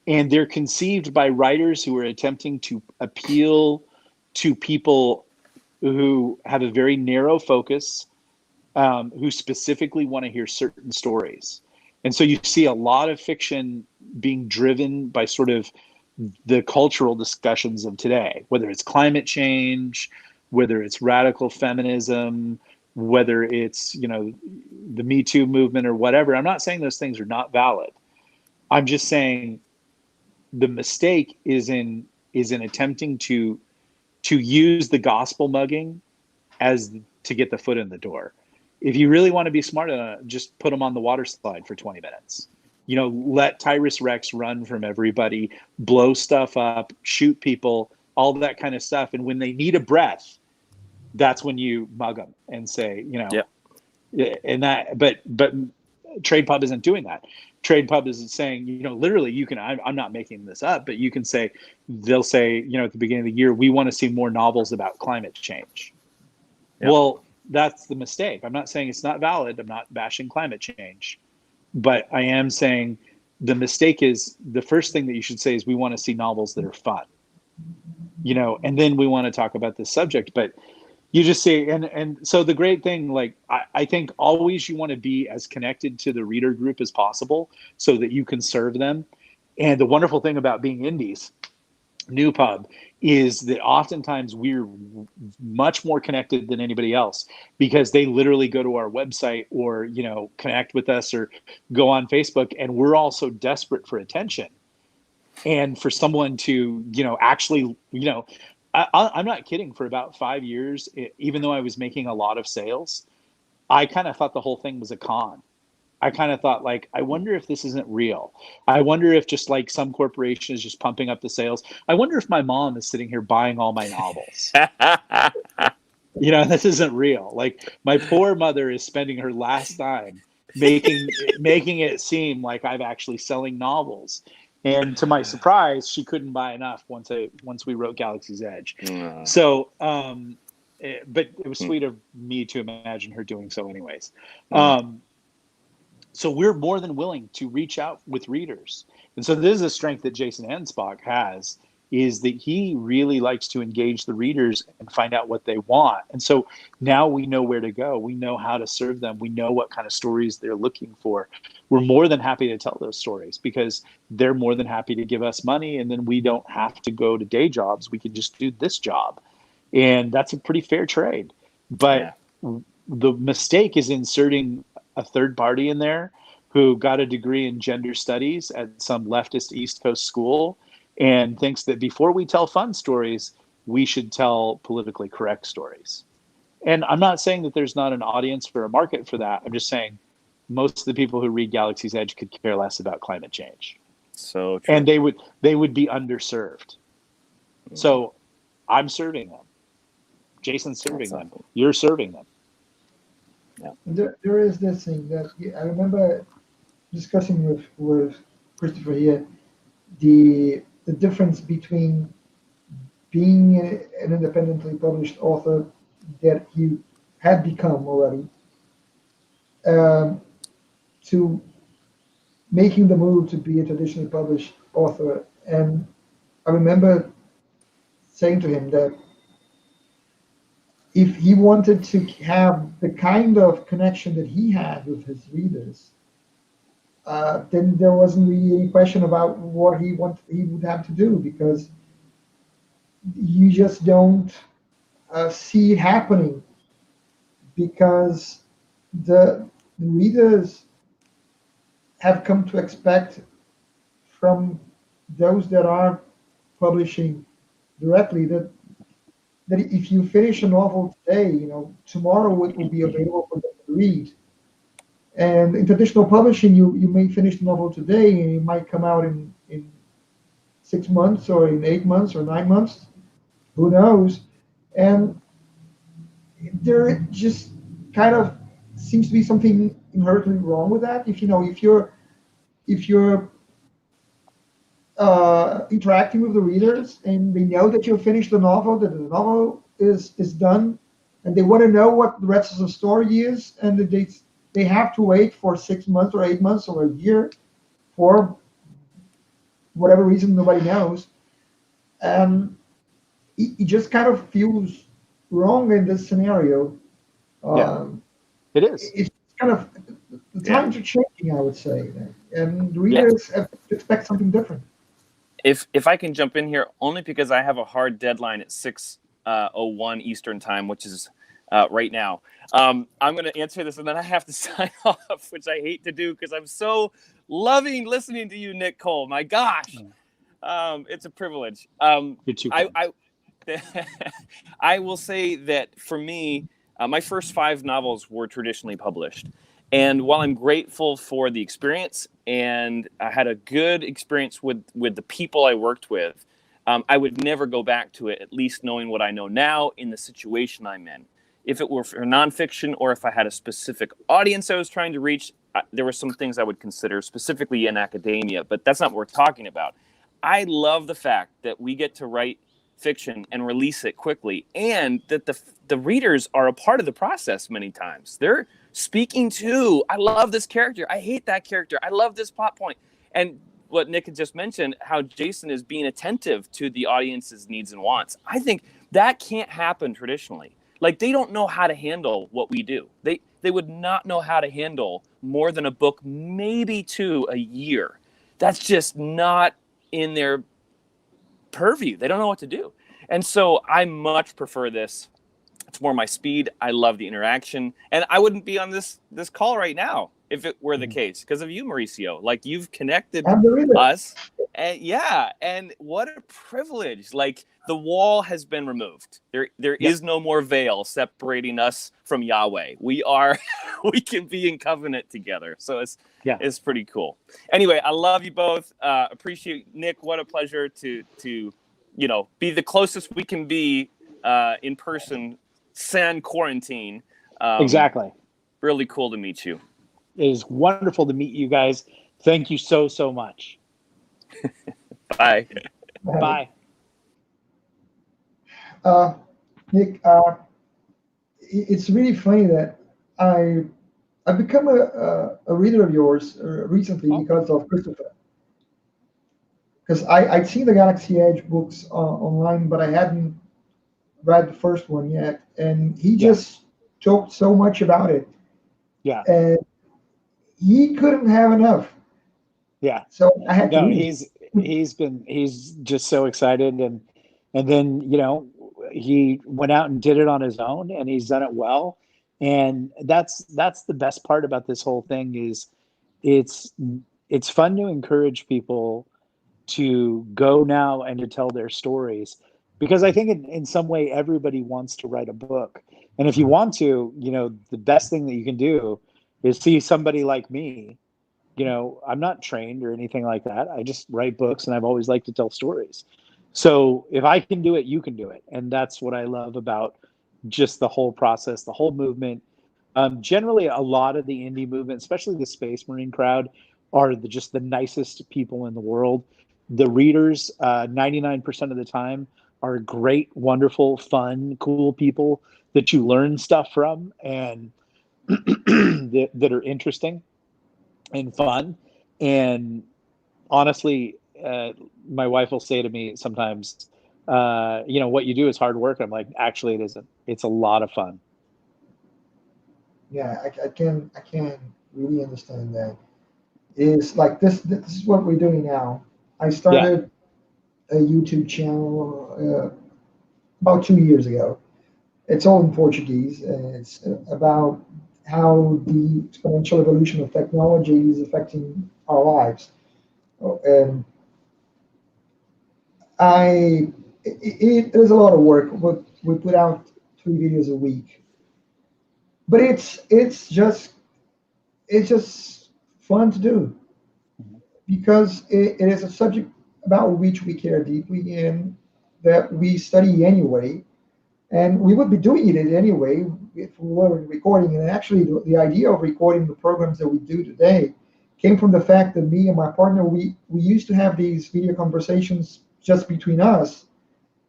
and they're conceived by writers who are attempting to appeal to people who have a very narrow focus, who specifically want to hear certain stories. And so you see a lot of fiction being driven by sort of the cultural discussions of today, whether it's climate change, whether it's radical feminism, whether it's, you know, the Me Too movement or whatever. I'm not saying those things are not valid. I'm just saying the mistake is in attempting to use the gospel mugging as to get the foot in the door. If you really want to be smart enough, just put them on the water slide for 20 minutes. You know, let Tyrus Rex run from everybody, blow stuff up, shoot people, all that kind of stuff. And when they need a breath, that's when you mug them and say, you know, and that, but Trade Pub isn't doing that. Trade Pub is saying, you know, literally you can, I'm not making this up, but you can say, they'll say, you know, at the beginning of the year, we want to see more novels about climate change. Yep. Well, that's the mistake. I'm not saying it's not valid. I'm not bashing climate change, but I am saying the mistake is the first thing that you should say is we want to see novels that are fun, and then we want to talk about this subject. But you just say, and so the great thing, like I think always you want to be as connected to the reader group as possible so that you can serve them. And the wonderful thing about being indies, New Pub, is that oftentimes we're much more connected than anybody else because they literally go to our website or connect with us or go on Facebook, and we're all so desperate for attention and for someone to actually I'm not kidding. For about 5 years, even though I was making a lot of sales, I kind of thought the whole thing was a con. I kind of thought, like, I wonder if this isn't real. I wonder if just like some corporation is just pumping up the sales. I wonder if my mom is sitting here buying all my novels. This isn't real. Like, my poor mother is spending her last dime making it seem like I'm actually selling novels. And to my surprise, she couldn't buy enough once we wrote Galaxy's Edge. So, but it was sweet of me to imagine her doing so anyways. So we're more than willing to reach out with readers. And so this is a strength that Jason Ensbach has, is that he really likes to engage the readers and find out what they want. And so now we know where to go. We know how to serve them. We know what kind of stories they're looking for. We're more than happy to tell those stories because they're more than happy to give us money. And then we don't have to go to day jobs. We can just do this job. And that's a pretty fair trade. But the mistake is inserting a third party in there who got a degree in gender studies at some leftist East Coast school and thinks that before we tell fun stories, we should tell politically correct stories. And I'm not saying that there's not an audience for a market for that. I'm just saying most of the people who read Galaxy's Edge could care less about climate change. So true. And they would be underserved. So I'm serving them. Jason's serving them. You're serving them. Yeah. There is this thing that I remember discussing with Christopher here, the difference between being an independently published author that he had become already, to making the move to be a traditionally published author. And I remember saying to him that if he wanted to have the kind of connection that he had with his readers, then there wasn't really any question about what he would have to do, because you just don't see it happening, because the readers have come to expect from those that are publishing directly that if you finish a novel today, tomorrow it will be available for them to read. And in traditional publishing, you may finish the novel today and it might come out in 6 months or in 8 months or 9 months, who knows? And there just kind of seems to be something inherently wrong with that. If you're interacting with the readers and they know that you've finished the novel, that the novel is done, and they want to know what the rest of the story is, and that they have to wait for 6 months or 8 months or a year for whatever reason nobody knows, it just kind of feels wrong in this scenario. It is. It's kind of, the times are changing, I would say, and the readers expect something different. If I can jump in here, only because I have a hard deadline at 6:01 Eastern time, which is right now. I'm going to answer this and then I have to sign off, which I hate to do because I'm so loving listening to you, Nick Cole. My gosh, it's a privilege. I will say that for me, my first 5 novels were traditionally published. And while I'm grateful for the experience and I had a good experience with the people I worked with, I would never go back to it, at least knowing what I know now in the situation I'm in. If it were for nonfiction or if I had a specific audience I was trying to reach, there were some things I would consider specifically in academia, but that's not what we're talking about. I love the fact that we get to write fiction and release it quickly, and that the readers are a part of the process many times. They're speaking to, I love this character, I hate that character, I love this plot point. And what Nick had just mentioned, how Jason is being attentive to the audience's needs and wants. I think that can't happen traditionally. Like, they don't know how to handle what we do. They would not know how to handle more than a book, maybe two a year. That's just not in their purview. They don't know what to do. And so I much prefer this. It's more my speed. I love the interaction. And I wouldn't be on this call right now if it were the case, because of you, Mauricio. Like, you've connected us. And yeah, and what a privilege. Like, the wall has been removed. There is no more veil separating us from Yahweh. We can be in covenant together. So it's pretty cool. Anyway, I love you both. Appreciate Nick. What a pleasure to be the closest we can be in person, sans quarantine. Exactly. Really cool to meet you. It is wonderful to meet you guys. Thank you so much. Bye. Bye. Nick, it's really funny that I've become a reader of yours recently because of Christopher. Because I'd seen the Galaxy Edge books online, but I hadn't read the first one yet, and he just talked so much about it. Yeah. And he couldn't have enough. Yeah. So I had to read. He's just so excited, and then he went out and did it on his own, and he's done it well. And that's the best part about this whole thing is it's fun to encourage people to go now and to tell their stories, because I think in some way everybody wants to write a book. And if you want to, the best thing that you can do is see somebody like me. I'm not trained or anything like that. I just write books, and I've always liked to tell stories. So if I can do it, you can do it. And that's what I love about just the whole process, the whole movement. Generally, a lot of the indie movement, especially the Space Marine crowd, are just the nicest people in the world. The readers, 99% of the time, are great, wonderful, fun, cool people that you learn stuff from, and that are interesting and fun. And honestly, my wife will say to me sometimes, what you do is hard work. I'm like, actually, it isn't. It's a lot of fun. Yeah, I can really understand that. Is like this is what we're doing now. I started a YouTube channel about 2 years ago. It's all in Portuguese, and it's about how the exponential evolution of technology is affecting our lives. And it is a lot of work. We put out 3 videos a week, but it's just fun to do, because it is a subject about which we care deeply and that we study anyway, and we would be doing it anyway if we weren't recording. And actually, the idea of recording the programs that we do today came from the fact that me and my partner, we used to have these video conversations just between us.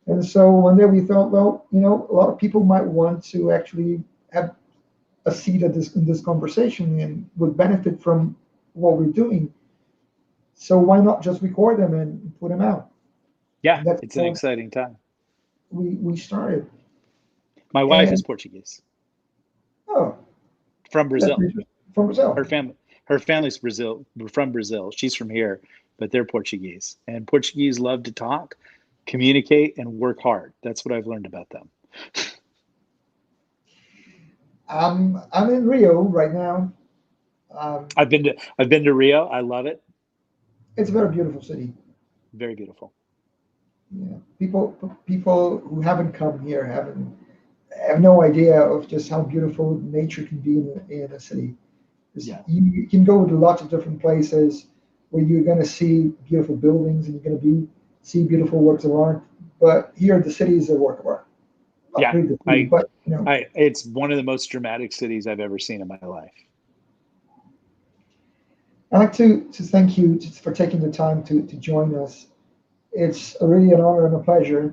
And so one day we thought, well, a lot of people might want to actually have a seat in this conversation and would benefit from what we're doing. So why not just record them and put them out? Yeah, it's an exciting time. We started. My wife is Portuguese. Oh, from Brazil. From Brazil. Her family's from Brazil. She's from here, but they're Portuguese. And Portuguese love to talk, communicate, and work hard. That's what I've learned about them. I'm in Rio right now. I've been to Rio. I love it. It's a very beautiful city. Very beautiful. Yeah, people who haven't come here have no idea of just how beautiful nature can be in a city. Yeah. You can go to lots of different places where you're going to see beautiful buildings and you're going to see beautiful works of art. But here, the city is a work of art. It's one of the most dramatic cities I've ever seen in my life. I'd like to thank you for taking the time to join us. It's really an honor and a pleasure.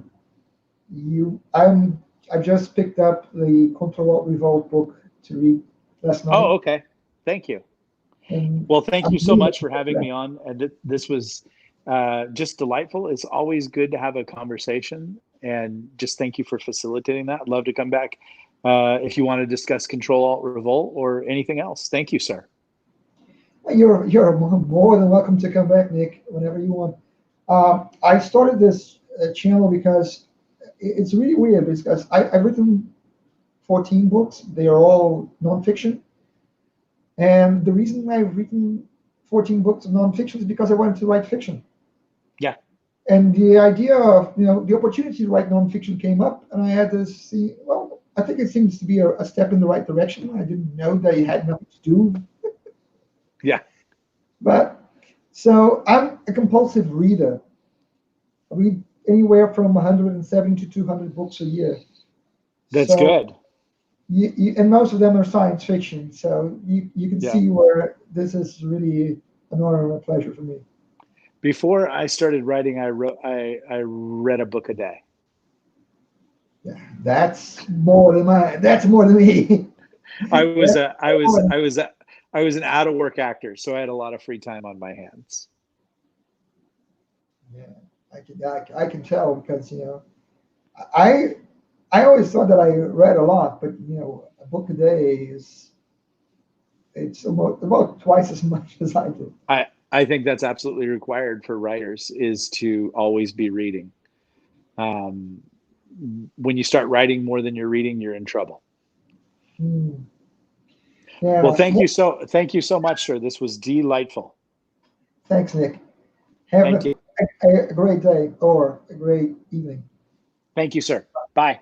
I just picked up the Control Alt Revolt book to read last night. Oh, okay. Thank you. And Well, thank I'm you so really much for looking forward to having that. me on. And this was just delightful. It's always good to have a conversation, and just thank you for facilitating that. I'd love to come back if you want to discuss Control Alt Revolt or anything else. Thank you, sir. You're more than welcome to come back, Nick, whenever you want. I started this channel because it's really weird, because I've written 14 books. They are all nonfiction. And the reason I've written 14 books of nonfiction is because I wanted to write fiction. Yeah. And the idea of, the opportunity to write nonfiction came up, and I had to see, well, I think it seems to be a step in the right direction. I didn't know they had nothing to do. Yeah. But, so I'm a compulsive reader. I read anywhere from 170 to 200 books a year. That's So good. and most of them are science fiction. So you can Yeah. see where this is really an honor and a pleasure for me. Before I started writing, I read a book a day. Yeah, that's more than that's more than me. I was an out of work actor, so I had a lot of free time on my hands. Yeah, I can tell, because I always thought that I read a lot, but a book a day it's about twice as much as I do. I think that's absolutely required for writers, is to always be reading. When you start writing more than you're reading, you're in trouble. Mm. Yeah. Well, thank you so much, sir. This was delightful. Thanks, Nick. Have Thank you. a great day or a great evening. Thank you, sir. Bye.